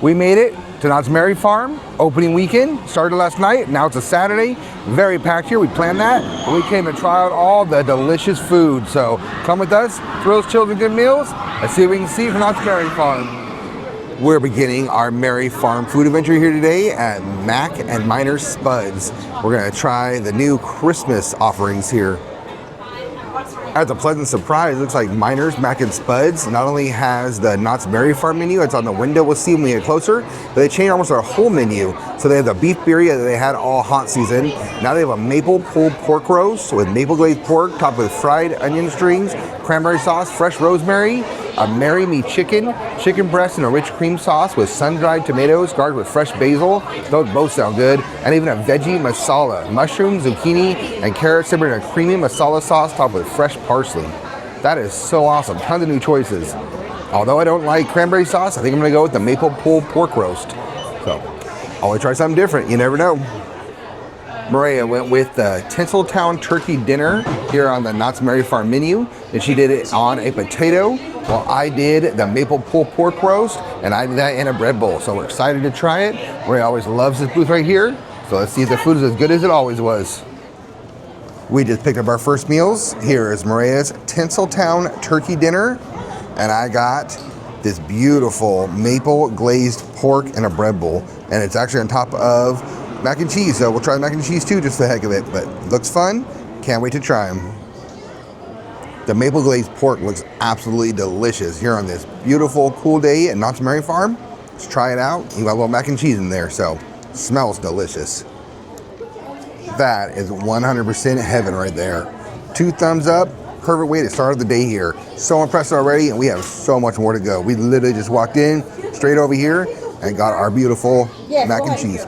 We made it to Knott's Merry Farm, opening weekend, started last night, now it's a Saturday, very packed here, we planned that. We came to try out all the delicious food, so come with us, thrills, children, good meals, let's see what we can see from Knott's Merry Farm. We're beginning our Merry Farm food adventure here today at Mac and Minor Spuds. We're gonna try the new Christmas offerings here. As a pleasant surprise, it looks like Miner's Mac and Spuds not only has the Knott's Merry Farm menu, it's on the window, we'll see when we get closer, but they changed almost our whole menu. So they have the beef birria that they had all hot season. Now they have a maple pulled pork roast with maple glazed pork topped with fried onion strings, cranberry sauce, fresh rosemary, a Marry Me chicken, chicken breast in a rich cream sauce with sun-dried tomatoes garnished with fresh basil. Those both sound good. And even a veggie masala, mushrooms, zucchini, and carrots simmered in a creamy masala sauce topped with fresh parsley. That is so awesome. Tons of new choices. Although I don't like cranberry sauce, I think I'm gonna go with the maple pulled pork roast. So, always try something different, you never know. Maria went with the Tinseltown turkey dinner here on the Knott's Merry Farm menu, and she did it on a potato, while I did the maple pulled pork roast, and I did that in a bread bowl. So we're excited to try it. Maria always loves this booth right here, so let's see if the food is as good as it always was. We just picked up our first meals. Here is Maria's Tinseltown turkey dinner, and I got this beautiful maple glazed pork in a bread bowl, and it's actually on top of mac and cheese, so we'll try the mac and cheese too, just for the heck of it, but looks fun. Can't wait to try them. The maple glazed pork looks absolutely delicious here on this beautiful, cool day at Knott's Merry Farm. Let's try it out. You got a little mac and cheese in there, so smells delicious. That is 100% heaven right there. 2 thumbs up, perfect way to start the day here. So impressed already, and we have so much more to go. We literally just walked in, straight over here, and got our beautiful mac and cheese.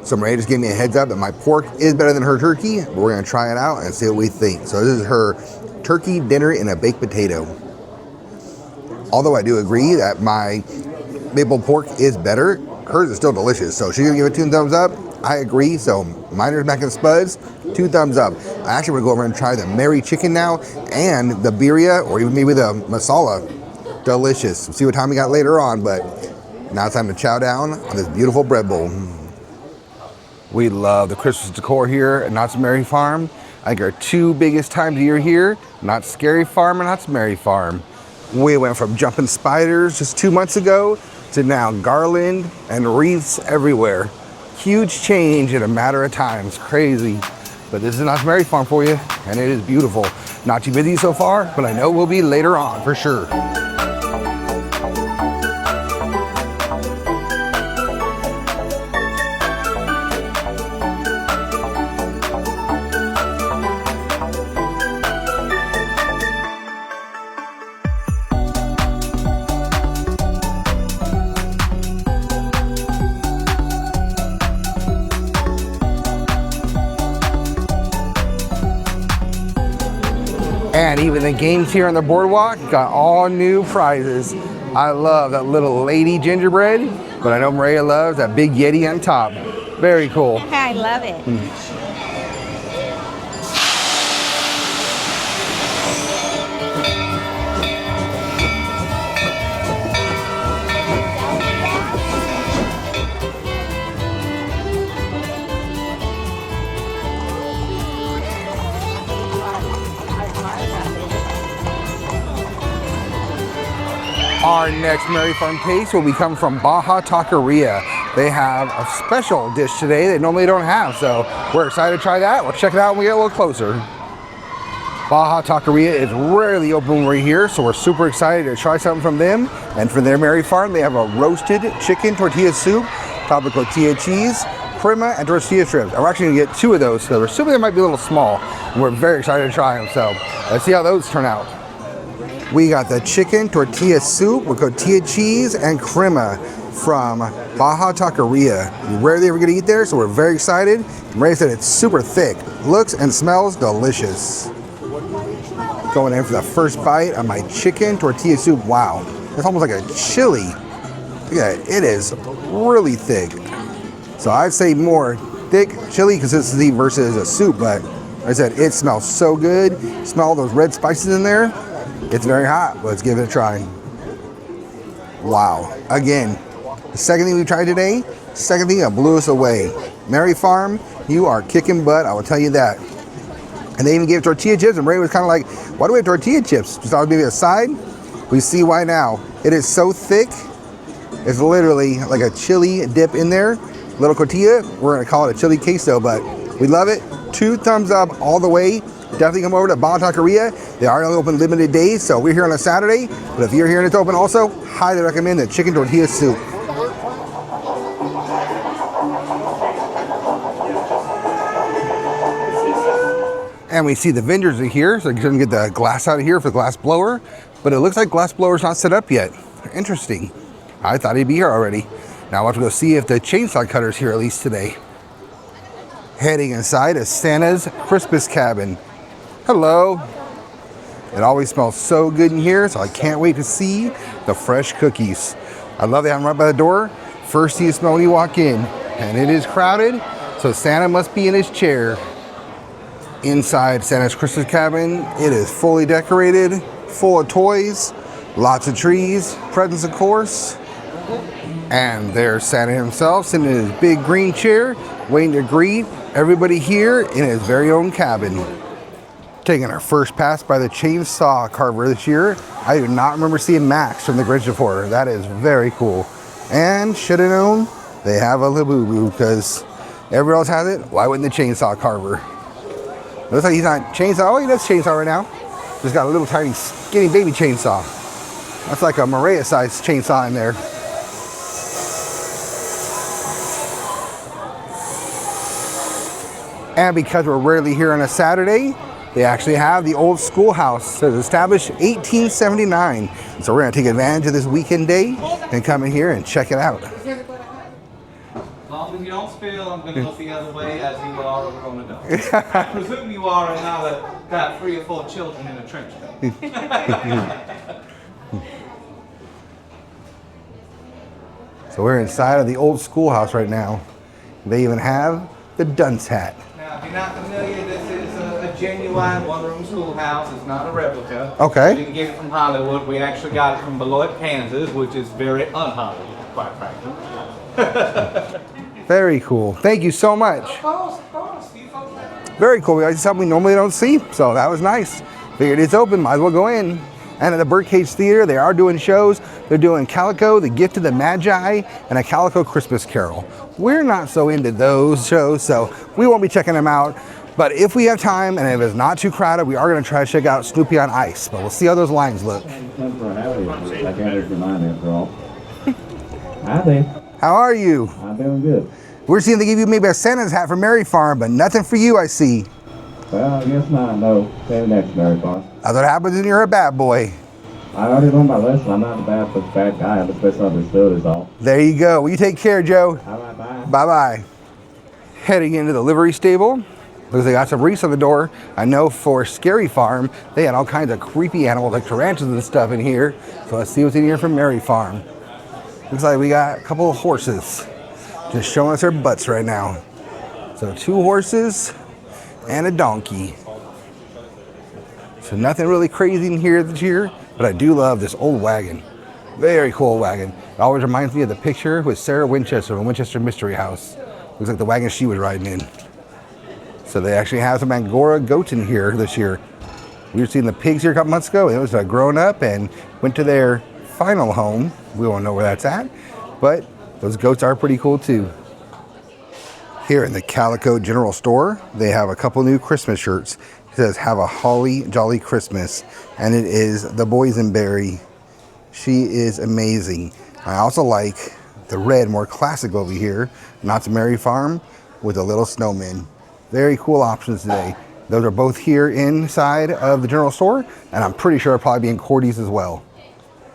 So Maria just gave me a heads up that my pork is better than her turkey, but we're gonna try it out and see what we think. So this is her turkey dinner in a baked potato. Although I do agree that my maple pork is better, hers is still delicious. So she's gonna give it 2 thumbs up. I agree, so Miner's Mac and Spuds, 2 thumbs up. I actually wanna go over and try the Merry chicken now and the birria, or even maybe the masala. Delicious. We'll see what time we got later on, but now it's time to chow down on this beautiful bread bowl. We love the Christmas decor here at Knott's Merry Farm. I think our 2 biggest times a year here, Knott's Scary Farm and Knott's Merry Farm. We went from jumping spiders just 2 months ago to now garland and wreaths everywhere. Huge change in a matter of time. It's crazy. But this is Knott's Merry Farm for you, and it is beautiful. Not too busy so far, but I know we'll be later on for sure. And even the games here on the boardwalk got all new prizes. I love that little lady gingerbread, but I know Maria loves that big Yeti on top. Very cool. I love it. Our next Merry Farm taste will come from Baja Taqueria. They have a special dish today they normally don't have, so we're excited to try that. We'll check it out when we get a little closer. Baja Taqueria is rarely open when we're here, so we're super excited to try something from them. And for their Merry Farm, they have a roasted chicken tortilla soup, topped with tortilla cheese, crema, and tortilla strips. And we're actually gonna get 2 of those, so we're assuming they might be a little small, and we're very excited to try them. So let's see how those turn out. We got the chicken tortilla soup with tortilla cheese and crema from Baja Taqueria. We rarely ever get to eat there, so we're very excited. Maria said it's super thick, looks and smells delicious. Going in for the first bite of my chicken tortilla soup. Wow, it's almost like a chili. Look at it, it is really thick. So I'd say more thick chili consistency versus a soup, but like I said, it smells so good. Smell all those red spices in there. It's very hot. Let's give it a try. Wow. Again, the second thing we tried today, second thing that blew us away. Mary Farm, you are kicking butt, I will tell you that. And they even gave tortilla chips, and Ray was kind of like, why do we have tortilla chips? Just thought maybe a side. We see why now. It is so thick. It's literally like a chili dip in there. Little tortilla. We're going to call it a chili queso, but we love it. 2 thumbs up all the way. Definitely come over to Baja Taqueria. They are only open limited days, so we're here on a Saturday. But if you're here and it's open also, highly recommend the chicken tortilla soup. And we see the vendors are here, so you can get the glass out of here for the glass blower. But it looks like glass blower's not set up yet. Interesting. I thought he'd be here already. Now I'll have to go see if the chainsaw cutter's here at least today. Heading inside is Santa's Christmas cabin. Hello. It always smells so good in here, so I can't wait to see the fresh cookies. I love they have them right by the door. First thing you smell when you walk in. And it is crowded, so Santa must be in his chair. Inside Santa's Christmas cabin, it is fully decorated, full of toys, lots of trees, presents of course. And there's Santa himself sitting in his big green chair, waiting to greet everybody here in his very own cabin. Taking our first pass by the chainsaw carver this year. I do not remember seeing Max from the Grinch before. That is very cool. And should have known, they have a Labubu because everyone else has it. Why wouldn't the chainsaw carver? Looks like he's not chainsaw. Oh, he does chainsaw right now. Just got a little tiny skinny baby chainsaw. That's like a Maria-sized chainsaw in there. And because we're rarely here on a Saturday, they actually have the old schoolhouse. It was established 1879. So we're gonna take advantage of this weekend day and come in here and check it out. As long as you don't spill, I'm going to look the other way as you are over on the dog. I presume you are, and now that got 3 or 4 children in a trench coat. So we're inside of the old schoolhouse right now. They even have the dunce hat. Now, if you're not familiar, this is a genuine one-room schoolhouse. It's not a replica. Okay. We didn't get it from Hollywood. We actually got it from Beloit, Kansas, which is very un-Hollywood, quite frankly. Very cool. Thank you so much. Of course. Very cool. It's something we normally don't see, so that was nice. Figured it's open, might as well go in. And at the Birdcage Theater, they are doing shows. They're doing Calico, The Gift of the Magi, and a Calico Christmas Carol. We're not so into those shows, so we won't be checking them out. But if we have time, and if it's not too crowded, we are going to try to check out Snoopy on Ice. But we'll see how those lines look. How are you? I'm doing good. We're seeing they give you maybe a Santa's hat for Mary Farm, but nothing for you, I see. Well, I guess not. No. Say the next, Mary Farm. That's what happens when you're a bad boy. I already learned my lesson. I'm not the bad guy. I'm just misunderstood is all. There you go. Well, you take care, Joe. All right, bye. Bye-bye. Heading into the livery stable. Looks like they got some wreaths on the door. I know for Scary Farm, they had all kinds of creepy animals like tarantulas and stuff in here. So let's see what's in here from Mary Farm. Looks like we got a couple of horses just showing us their butts right now. So 2 horses and a donkey. So nothing really crazy in here this year, but I do love this old wagon. Very cool wagon. It always reminds me of the picture with Sarah Winchester from Winchester Mystery House. Looks like the wagon she was riding in. So they actually have some Angora goats in here this year. We were seeing the pigs here a couple months ago, and it was grown up and went to their final home. We won't know where that's at, but those goats are pretty cool too. Here in the Calico General Store, they have a couple new Christmas shirts. It says, "Have a holly jolly Christmas," and it is the boysenberry. She is amazing. I also like the red, more classic over here, Knott's Mary Farm with a little snowman. Very cool options today. Those are both here inside of the general store, and I'm pretty sure I'll probably be in Cordy's as well.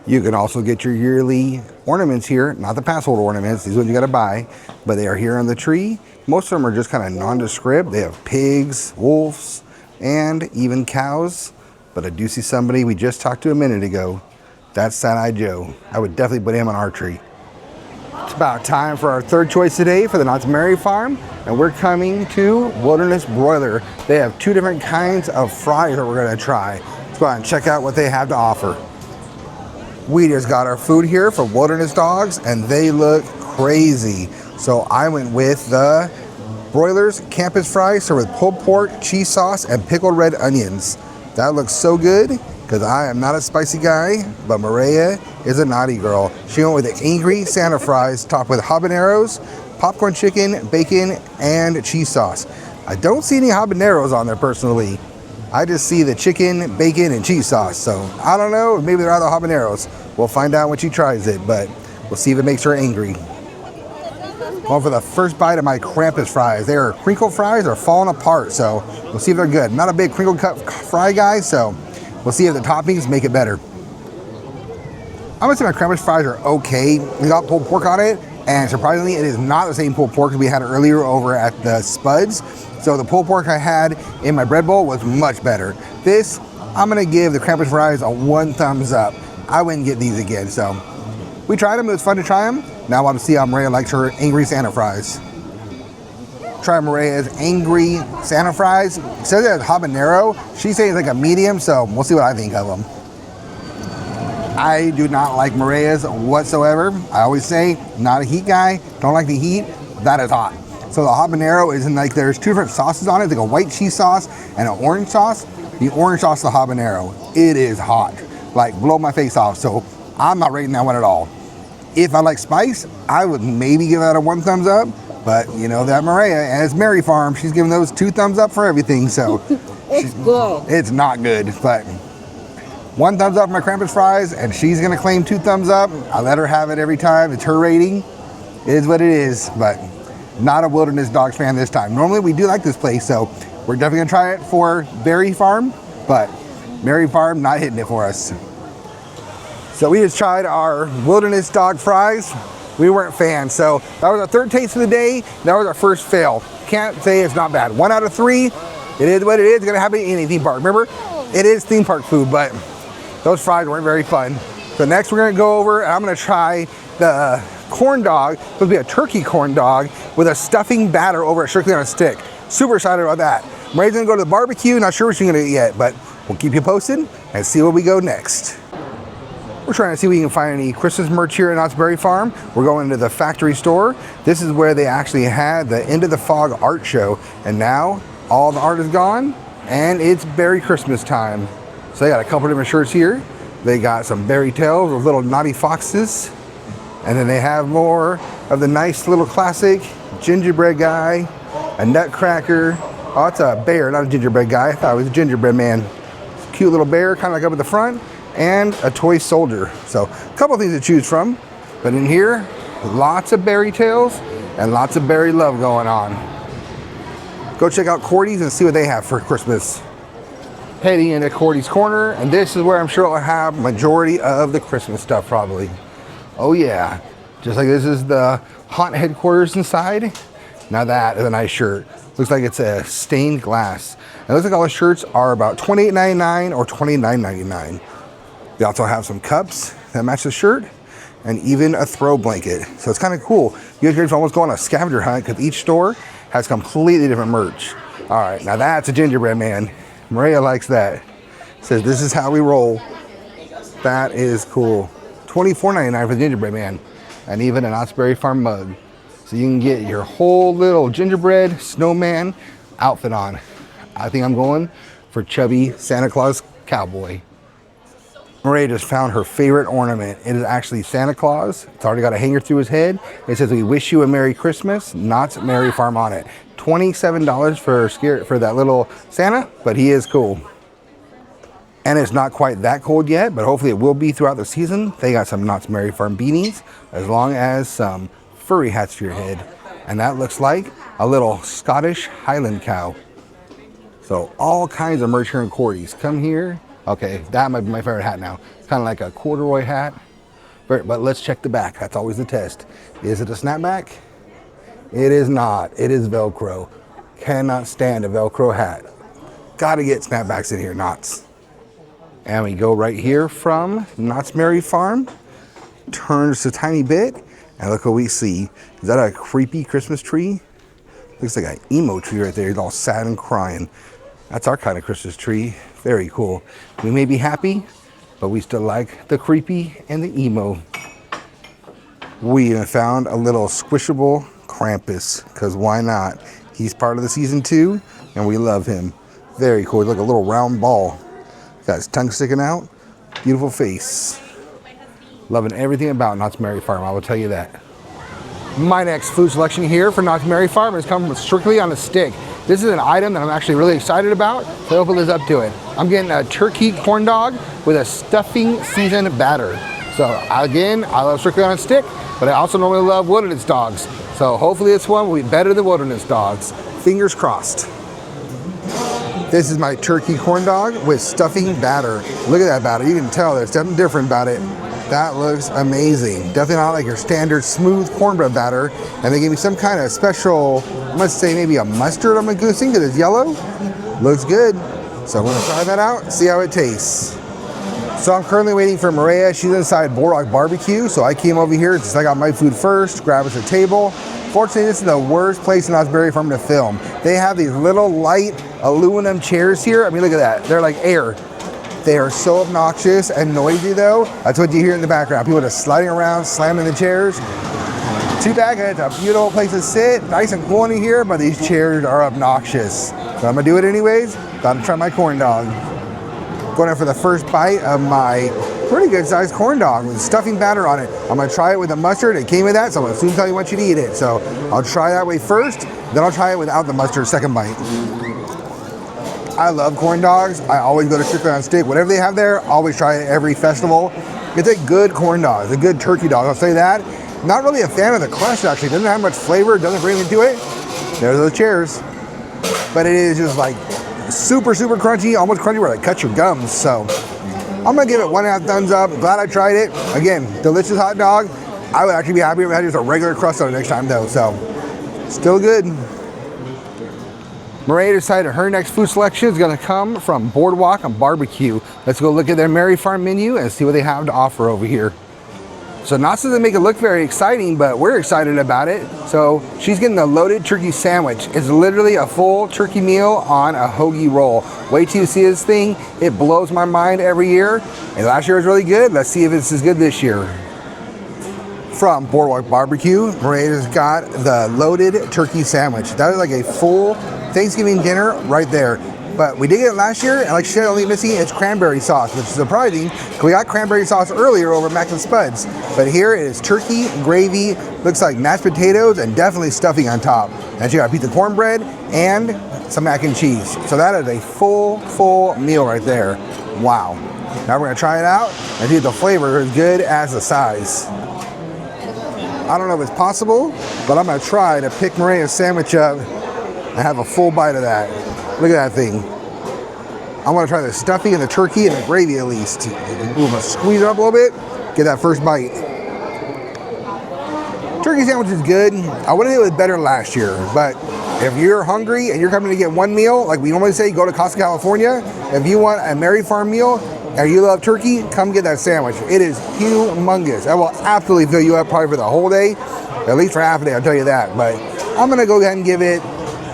You can also get your yearly ornaments here, not the passhold ornaments, these ones you gotta buy, but they are here on the tree. Most of them are just kind of nondescript. They have pigs, wolves, and even cows. But I do see somebody we just talked to a minute ago. That's Sad-Eyed Joe. I would definitely put him on our tree. It's about time for our third choice today for the Knott's Mary Farm, and we're coming to Wilderness Broiler. They have 2 different kinds of fries that we're gonna try. Let's go out and check out what they have to offer. We just got our food here from Wilderness Dogs, and they look crazy. So I went with the broilers, campus fries served with pulled pork, cheese sauce, and pickled red onions. That looks so good because I am not a spicy guy, but Maria is a naughty girl. She went with the angry Santa fries topped with habaneros, popcorn chicken, bacon, and cheese sauce. I don't see any habaneros on there personally. I just see the chicken, bacon, and cheese sauce. So I don't know, maybe they're other habaneros. We'll find out when she tries it, but we'll see if it makes her angry. Going for the first bite of my Krampus fries. They are crinkle fries, are falling apart, so we'll see if they're good. I'm not a big crinkle cut fry guy, so we'll see if the toppings make it better. I'm gonna say my Krampus fries are okay. We got pulled pork on it, and surprisingly, it is not the same pulled pork as we had earlier over at the Spuds. So the pulled pork I had in my bread bowl was much better. This, I'm gonna give the Krampus fries a 1 thumbs up. I wouldn't get these again, so. We tried them, it was fun to try them. Now I want to see how Maria likes her angry Santa fries. Try Maria's angry Santa fries. It says it has habanero. She's saying it's like a medium, so we'll see what I think of them. I do not like Maria's whatsoever. I always say, not a heat guy, don't like the heat, that is hot. So the habanero is in like, there's 2 different sauces on it, it's like a white cheese sauce and an orange sauce. The orange sauce, the habanero, it is hot. Like blow my face off, so I'm not rating that one at all. If I like spice, I would maybe give that a 1 thumbs up, but you know that Maria, and it's Mary Farm, she's giving those 2 thumbs up for everything, so. It's good. It's not good, but 1 thumbs up for my Krampus fries, and she's gonna claim 2 thumbs up. I let her have it every time, it's her rating. It is what it is, but not a Wilderness Dogs fan this time. Normally we do like this place, so we're definitely gonna try it for Berry Farm, but Mary Farm not hitting it for us. So we just tried our Wilderness Dog fries. We weren't fans, so that was our 3rd taste of the day. That was our first fail. Can't say it's not bad. 1 out of 3, it is what it is. It's gonna happen in any theme park. Remember, it is theme park food, but those fries weren't very fun. So next we're gonna go over, and I'm gonna try the corn dog. It's supposed to be a turkey corn dog with a stuffing batter over it, strictly on a stick. Super excited about that. Maria's gonna go to the barbecue, not sure what she's gonna eat yet, but we'll keep you posted and see where we go next. We're trying to see if we can find any Christmas merch here at Knott's Berry Farm. We're going to the factory store. This is where they actually had the End of the Fog art show, and now all the art is gone and it's berry Christmas time. So they got a couple different shirts here. They got some berry tails with little naughty foxes, and then they have more of the nice little classic gingerbread guy, a nutcracker. Oh, it's a bear, not a gingerbread guy. I thought it was a gingerbread man. Cute little bear, kind of like up at the front, and a toy soldier. So a couple things to choose from, but in here, lots of berry tails and lots of berry love going on. Go check out Cordy's and see what they have for Christmas. Heading into Cordy's Corner, and this is where I'm sure I'll have majority of the Christmas stuff probably. Oh yeah, just like this is the haunt headquarters inside. Now that is a nice shirt. Looks like it's a stained glass. And it looks like all the shirts are about $28.99 or $29.99. They also have some cups that match the shirt and even a throw blanket. So it's kind of cool. You guys ready for almost go on a scavenger hunt because each store has completely different merch. All right, now that's a gingerbread man. Maria likes that. Says this is how we roll. That is cool. $24.99 for the gingerbread man, and even an Knott's Berry Farm mug. So you can get your whole little gingerbread snowman outfit on. I think I'm going for chubby Santa Claus cowboy. Maria just found her favorite ornament. It is actually Santa Claus. It's already got a hanger through his head. It says, "We wish you a Merry Christmas, Knott's Berry Farm" on it. $27 for that little Santa, but he is cool. And it's not quite that cold yet, but hopefully it will be throughout the season. They got some Knott's Berry Farm beanies, as long as some furry hats for your head. And that looks like a little Scottish Highland cow. So all kinds of merch here in Cordy's. Come here. Okay, that might be my favorite hat now. It's kind of like a corduroy hat. But let's check the back. That's always the test. Is it a snapback? It is not. It is Velcro. Cannot stand a Velcro hat. Gotta get snapbacks in here, Knott's. And we go right here from Knott's Berry Farm. Turn just a tiny bit, and look what we see. Is that a creepy Christmas tree? Looks like an emo tree right there. He's all sad and crying. That's our kind of Christmas tree. Very cool. We may be happy, but we still like the creepy and the emo. We have found a little squishable Krampus, because why not? He's part of the season 2, and we love him. Very cool. He's like a little round ball. Got his tongue sticking out. Beautiful face. Loving everything about Knott's Merry Farm, I will tell you that. My next food selection here for Knott's Merry Farm is coming strictly on a stick. This is an item that I'm actually really excited about, so I hope it lives up to it. I'm getting a turkey corn dog with a stuffing seasoned batter. So again, I love strictly on a stick, but I also normally love wilderness dogs. So hopefully this one will be better than wilderness dogs. Fingers crossed. This is my turkey corn dog with stuffing batter. Look at that batter. You can tell there's something different about it. That looks amazing. Definitely not like your standard smooth cornbread batter. And they gave me some kind of special, I must say maybe a mustard I'm using because it's yellow. Looks good. So I'm gonna try that out, see how it tastes. So I'm currently waiting for Maria. She's inside Boardwalk Barbecue. So I came over here since I got my food first, grab us a table. Fortunately, this is the worst place in Knott's Berry Farm to film. They have these little light aluminum chairs here. I mean, look at that. They're like air. They are so obnoxious and noisy though. That's what you hear in the background. People just sliding around, slamming the chairs. Too bad, it's a beautiful place to sit. Nice and cool in here, but these chairs are obnoxious. So I'm gonna do it anyways. Gotta try my corn dog. Going in for the first bite of my pretty good sized corn dog with stuffing batter on it. I'm gonna try it with the mustard. It came with that, so I'm gonna soon tell you want you to eat it. So I'll try that way first, then I'll try it without the mustard second bite. I love corn dogs. I always go to Strictly on Stick. Whatever they have there, always try it every festival. It's a good corn dog. It's a good turkey dog, I'll say that. Not really a fan of the crust actually. It doesn't have much flavor, it doesn't bring anything to it. There's those chairs. But it is just like super, super crunchy, almost crunchy where it cuts your gums. So I'm gonna give it 1.5 thumbs up. Glad I tried it. Again, delicious hot dog. I would actually be happy if I had just a regular crust on it next time though. So still good. Maria decided her next food selection is gonna come from Boardwalk and Barbecue. Let's go look at their Merry Farm menu and see what they have to offer over here. So Knott doesn't make it look very exciting, but we're excited about it. So she's getting the loaded turkey sandwich. It's literally a full turkey meal on a hoagie roll. Wait till you see this thing. It blows my mind every year. And last year was really good. Let's see if it's as good this year. From Boardwalk Barbecue, Maria's got the loaded turkey sandwich. That is like a full Thanksgiving dinner right there. But we did get it last year, and like she said, only missing is cranberry sauce, which is surprising. We got cranberry sauce earlier over Mac and Spuds. But here it is turkey, gravy, looks like mashed potatoes, and definitely stuffing on top. And she got a piece of cornbread and some mac and cheese. So that is a full meal right there. Wow. Now we're gonna try it out and see if the flavor is good as the size. I don't know if it's possible, but I'm gonna try to pick Maria's sandwich up and have a full bite of that. Look at that thing. I want to try the stuffing and the turkey and the gravy at least. Ooh, I'm gonna squeeze it up a little bit, get that first bite. Turkey sandwich is good. I would have did it better last year, but if you're hungry and you're coming to get one meal, like we normally say, go to Costa, California. If you want a Merry Farm meal and you love turkey, come get that sandwich. It is humongous. I will absolutely fill you up probably for the whole day, at least for half a day, I'll tell you that. But I'm gonna go ahead and give it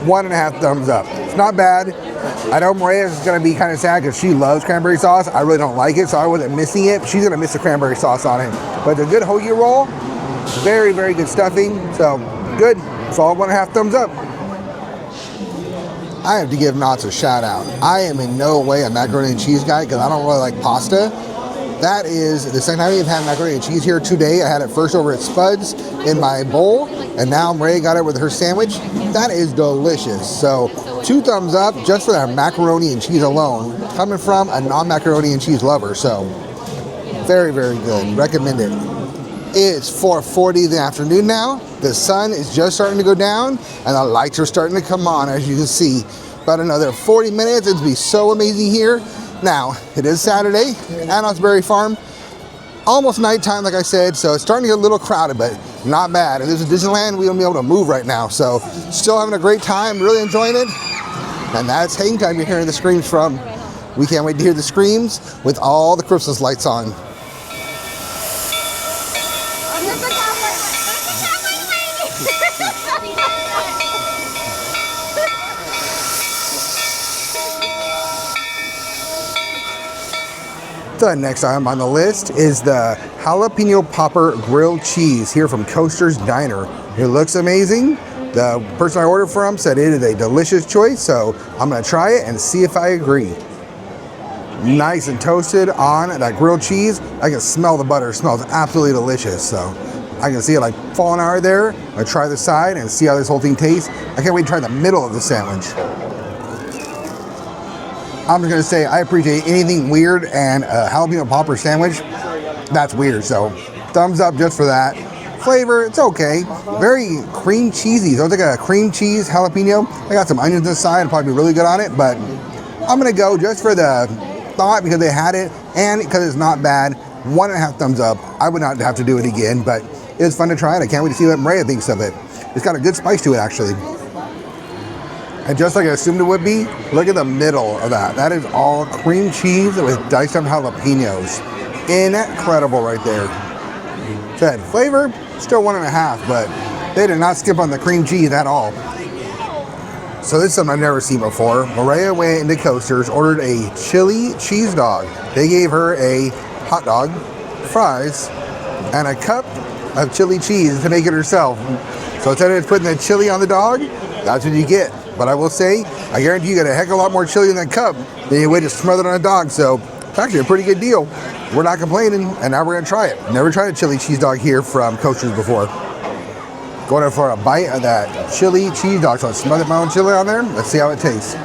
1.5 thumbs up. It's not bad. I know Maria is gonna be kind of sad because she loves cranberry sauce. I really don't like it, so I wasn't missing it. She's gonna miss the cranberry sauce on it. But the good hoagie roll, very, very good stuffing. So good. So all 1.5 thumbs up. I have to give Knott's a shout out. I am in no way a macaroni and cheese guy because I don't really like pasta. That is the second time we've had macaroni and cheese here today. I had it first over at Spuds in my bowl, and now Maria got it with her sandwich. That is delicious. So 2 thumbs up just for that macaroni and cheese alone, coming from a non-macaroni and cheese lover. So very, very good. Recommend it. It's 4:40 in the afternoon now. The sun is just starting to go down, and the lights are starting to come on, as you can see. About another 40 minutes, it'll be so amazing here. Now, it is Saturday at Knott's Berry Farm. Almost nighttime, like I said, so it's starting to get a little crowded, but not bad. If this is Disneyland, we don't be able to move right now. So, still having a great time, really enjoying it. And that's Hang Time you're hearing the screams from. We can't wait to hear the screams with all the Christmas lights on. The next item on the list is the jalapeno popper grilled cheese here from Coaster's Diner. It looks amazing. The person I ordered from said it is a delicious choice, so I'm gonna try it and see if I agree. Nice and toasted on that grilled cheese. I can smell the butter. It smells absolutely delicious. So I can see it like falling out of there. I'm gonna try the side and see how this whole thing tastes. I can't wait to try the middle of the sandwich. I'm just gonna say I appreciate anything weird, and a jalapeno popper sandwich, that's weird. So thumbs up just for that. Flavor, it's okay. Very cream cheesy. So it's like a cream cheese jalapeno. I got some onions inside. It'll probably be really good on it, but I'm gonna go just for the thought because they had it and because it's not bad. 1.5 thumbs up. I would not have to do it again, but it was fun to try it. I can't wait to see what Maria thinks of it. It's got a good spice to it, actually. And just like I assumed it would be, look at the middle of that. That is all cream cheese with diced up jalapenos. Incredible right there. Said flavor, still 1.5, but they did not skip on the cream cheese at all. So this is something I've never seen before. Maria went into Coasters, ordered a chili cheese dog. They gave her a hot dog, fries, and a cup of chili cheese to make it herself. So instead of putting the chili on the dog, that's what you get. But I will say, I guarantee you get a heck of a lot more chili in that cup than you would to smother it on a dog. So it's actually a pretty good deal. We're not complaining, and now we're gonna try it. Never tried a chili cheese dog here from Coasters before. Going in for a bite of that chili cheese dog. So I smothered my own chili on there. Let's see how it tastes.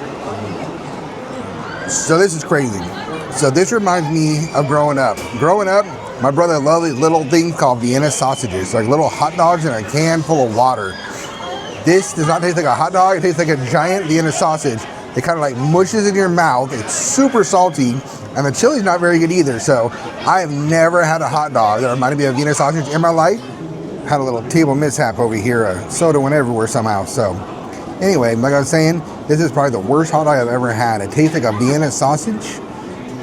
So this is crazy. So this reminds me of growing up. Growing up, my brother loved these little things called Vienna sausages. Like little hot dogs in a can full of water. This does not taste like a hot dog. It tastes like a giant Vienna sausage. It kind of like mushes in your mouth. It's super salty, and the chili's not very good either. So I have never had a hot dog that reminded me of Vienna sausage in my life. Had a little table mishap over here. A soda went everywhere somehow. So anyway, like I was saying, this is probably the worst hot dog I've ever had. It tastes like a Vienna sausage,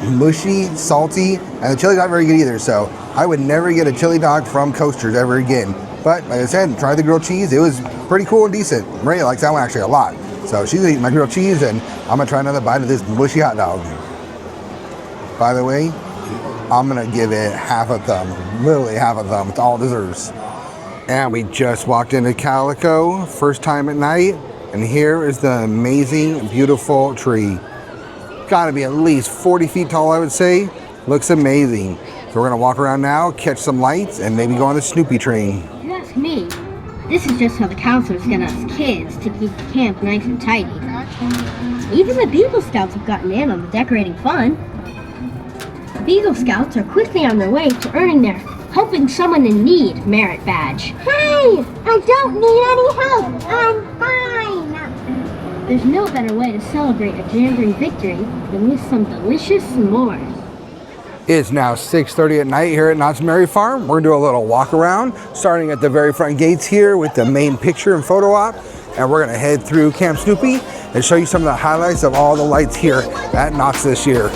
mushy, salty, and the chili's not very good either. So I would never get a chili dog from Coasters ever again. But like I said, try the grilled cheese. It was pretty cool and decent. Maria likes that one actually a lot. So she's eating my grilled cheese, and I'm gonna try another bite of this mushy hot dog. By the way, I'm gonna give it half a thumb. Literally half a thumb. It's all it deserves. And we just walked into Calico, first time at night, and here is the amazing, beautiful tree. Gotta be at least 40 feet tall, I would say. Looks amazing. So we're gonna walk around now, catch some lights, and maybe go on the Snoopy train. If you ask me, this is just how the counselors get us kids to keep camp nice and tidy. Even the Beagle Scouts have gotten in on the decorating fun. The Beagle Scouts are quickly on their way to earning their Helping Someone in Need merit badge. Hey, I don't need any help. I'm fine. There's no better way to celebrate a Jamboree victory than with some delicious s'mores. It's now 6:30 at night here at Knott's Merry Farm. We're gonna do a little walk around, starting at the very front gates here with the main picture and photo op. And we're gonna head through Camp Snoopy and show you some of the highlights of all the lights here at Knott's this year.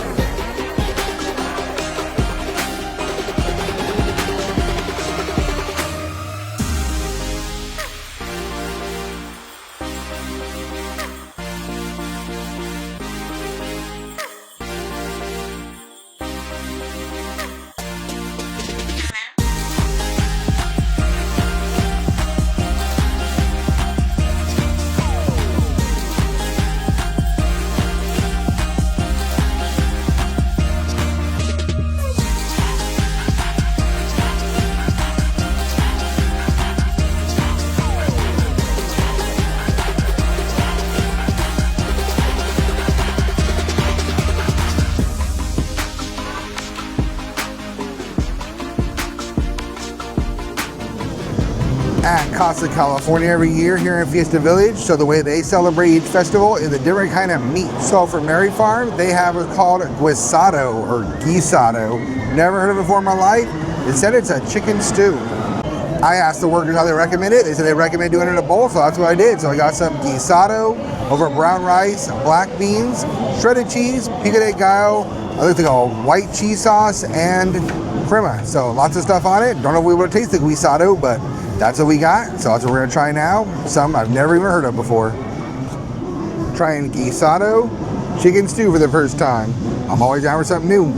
At Casa California every year here in Fiesta Village. So the way they celebrate each festival is a different kind of meat. So for Merry Farm, they have what's called guisado or guisado. Never heard of it before in my life. It said it's a chicken stew. I asked the workers how they recommend it. They said they recommend doing it in a bowl, so that's what I did. So I got some guisado over brown rice, black beans, shredded cheese, pico de gallo, I think a white cheese sauce, and crema. So lots of stuff on it. Don't know if we would taste the guisado, but that's what we got. So that's what we're gonna try now. Some I've never even heard of before. Trying guisado chicken stew for the first time. I'm always down for something new.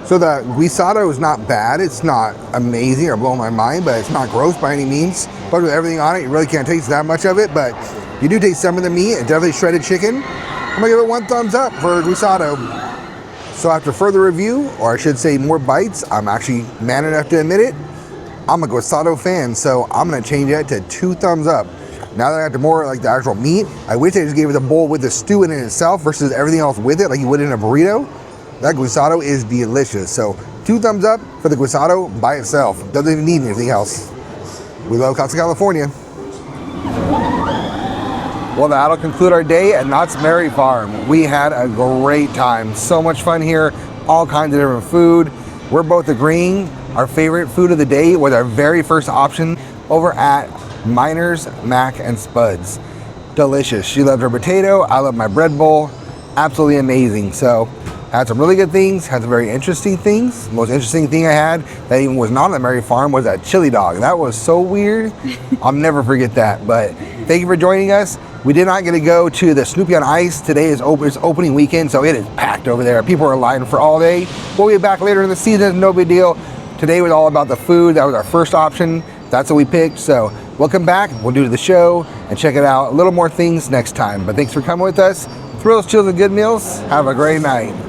So the guisado is not bad. It's not amazing or blowing my mind, but it's not gross by any means. But with everything on it, you really can't taste that much of it, but you do taste some of the meat and definitely shredded chicken. I'm gonna give it 1 thumbs up for guisado. So after further review, or I should say more bites, I'm actually man enough to admit it, I'm a guisado fan, so I'm gonna change that to 2 thumbs up. Now that I got the more like the actual meat, I wish they just gave it a bowl with the stew in it itself versus everything else with it, like you would in a burrito. That guisado is delicious. So 2 thumbs up for the guisado by itself. Doesn't even need anything else. We love Casa California. Well, that'll conclude our day at Knott's Merry Farm. We had a great time. So much fun here. All kinds of different food. We're both agreeing our favorite food of the day was our very first option over at Miner's Mac and Spuds. Delicious. She loved her potato. I love my bread bowl. Absolutely amazing. So had some really good things, had some very interesting things. The most interesting thing I had that even was not on the Merry Farm was that chili dog. That was so weird. I'll never forget that. But thank you for joining us. We did not get to go to the Snoopy on Ice. Today is opening weekend, so it is packed over there. People are lined for all day. We'll be back later in the season, no big deal. Today was all about the food. That was our first option. That's what we picked. So we'll come back, we'll do the show and check it out. A little more things next time. But thanks for coming with us. Thrills, chills, and good meals. Have a great night.